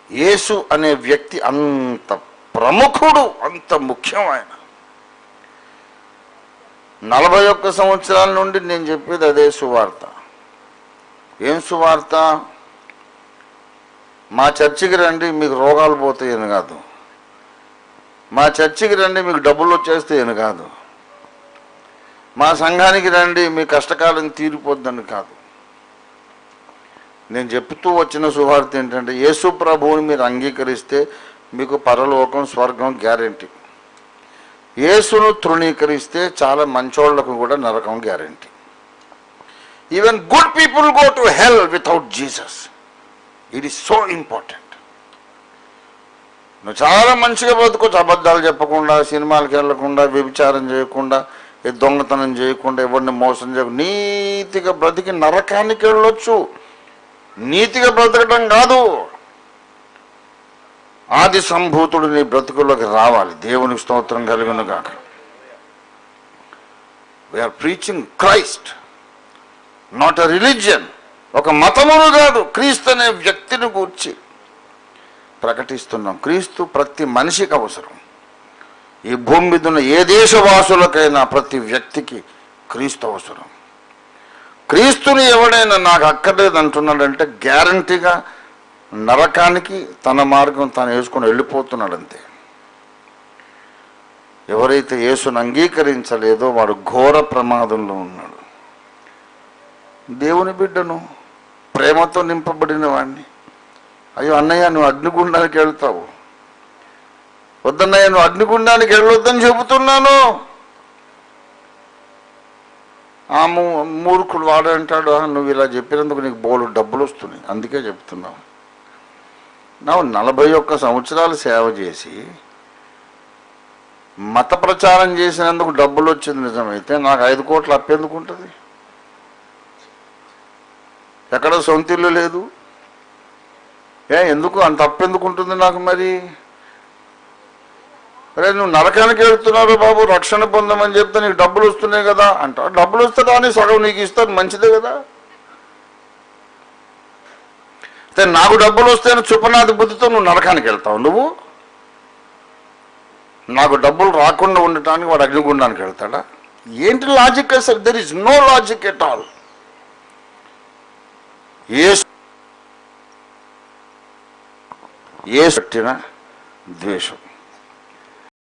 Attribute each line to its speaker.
Speaker 1: యేసు అనే వ్యక్తి అంత ప్రముఖుడు, అంత ముఖ్యం. ఆయన 41 సంవత్సరాల నుండి నేను చెప్పేది అదే సువార్త. ఏం సువార్త? మా చర్చికి రండి మీకు రోగాలు పోతాయని కాదు, మా చర్చికి రండి మీకు డబ్బులు వచ్చేస్తాయని కాదు, మా సంఘానికి రండి మీ కష్టకాలం తీరిపోద్దని కాదు. నేను చెప్తూ వచ్చిన సువార్త ఏంటంటే, యేసు ప్రభువుని మీరు అంగీకరిస్తే మీకు పరలోకం, స్వర్గం గ్యారెంటీ. యేసును తృణీకరిస్తే చాలా మంచోళ్లకు కూడా నరకం guarantee. Even good people go to hell without Jesus. It is so important. నువ్వు చాలా మంచిగా బ్రతుకోవచ్చు, అబద్ధాలు చెప్పకుండా, సినిమాలకు వెళ్ళకుండా, వ్యభిచారం చేయకుండా, దొంగతనం చేయకుండా, ఎవరిని మోసం చేయకుండా నీతిగా బ్రతికి నరకానికి వెళ్ళొచ్చు. నీతిగా బ్రతకడం కాదు, ఆది సంభూతుడు నీ బ్రతుకుల్లోకి రావాలి. దేవునికి స్తోత్రం కలుగును గాక. We are preaching Christ, not a religion. ఒక మతమును కాదు, క్రీస్తు అనే వ్యక్తిని గూర్చి ప్రకటిస్తున్నాం. క్రీస్తు ప్రతి మనిషికి అవసరం. ఈ భూమి మీద ఉన్న ఏ దేశవాసులకైనా ప్రతి వ్యక్తికి క్రీస్తు అవసరం. క్రీస్తుని ఎవడైనా నాకు అక్కర్లేదు అంటున్నాడంటే గ్యారంటీగా నరకానికి తన మార్గం తాను వేసుకొని వెళ్ళిపోతున్నాడంతే. ఎవరైతే యేసును అంగీకరించలేదో వాడు ఘోర ప్రమాదంలో ఉన్నాడు. దేవుని బిడ్డను, ప్రేమతో నింపబడిన వాడిని, అయ్యో అన్నయ్య నువ్వు అగ్నిగుండానికి వెళ్తావు, వద్దన్నయ్య నువ్వు అగ్నిగుండానికి వెళ్ళొద్దని చెబుతున్నాను. ఆ మూర్ఖుడు వాడు అంటాడు, నువ్వు ఇలా చెప్పినందుకు నీకు బోలు డబ్బులు వస్తున్నాయి అందుకే చెప్తున్నావు. నా 41 సంవత్సరాలు సేవ చేసి మత ప్రచారం చేసినందుకు డబ్బులు వచ్చింది నిజమైతే నాకు 5 కోట్లు అప్పెందుకు ఉంటుంది? ఎక్కడ సొంత ఇల్లు లేదు, ఎందుకు అంత అప్పెందుకు ఉంటుంది నాకు? మరి అరే నువ్వు నరకానికి వెళ్తున్నావు బాబు, రక్షణ పొందమని చెప్తే నీకు డబ్బులు వస్తున్నాయి కదా అంట. డబ్బులు వస్తుందా అని సగం నీకు ఇస్తాను, మంచిదే కదా. అయితే నాకు డబ్బులు వస్తేనే చుప్పనాది బుద్ధితో నువ్వు నరకానికి వెళ్తావు. నువ్వు నాకు డబ్బులు రాకుండా ఉండటానికి వాడు అగ్నిగుండానికి వెళ్తాడా? ఏంటి లాజిక్ అసలు? There is no logic at all. ఏ పట్టిన ద్వేషం.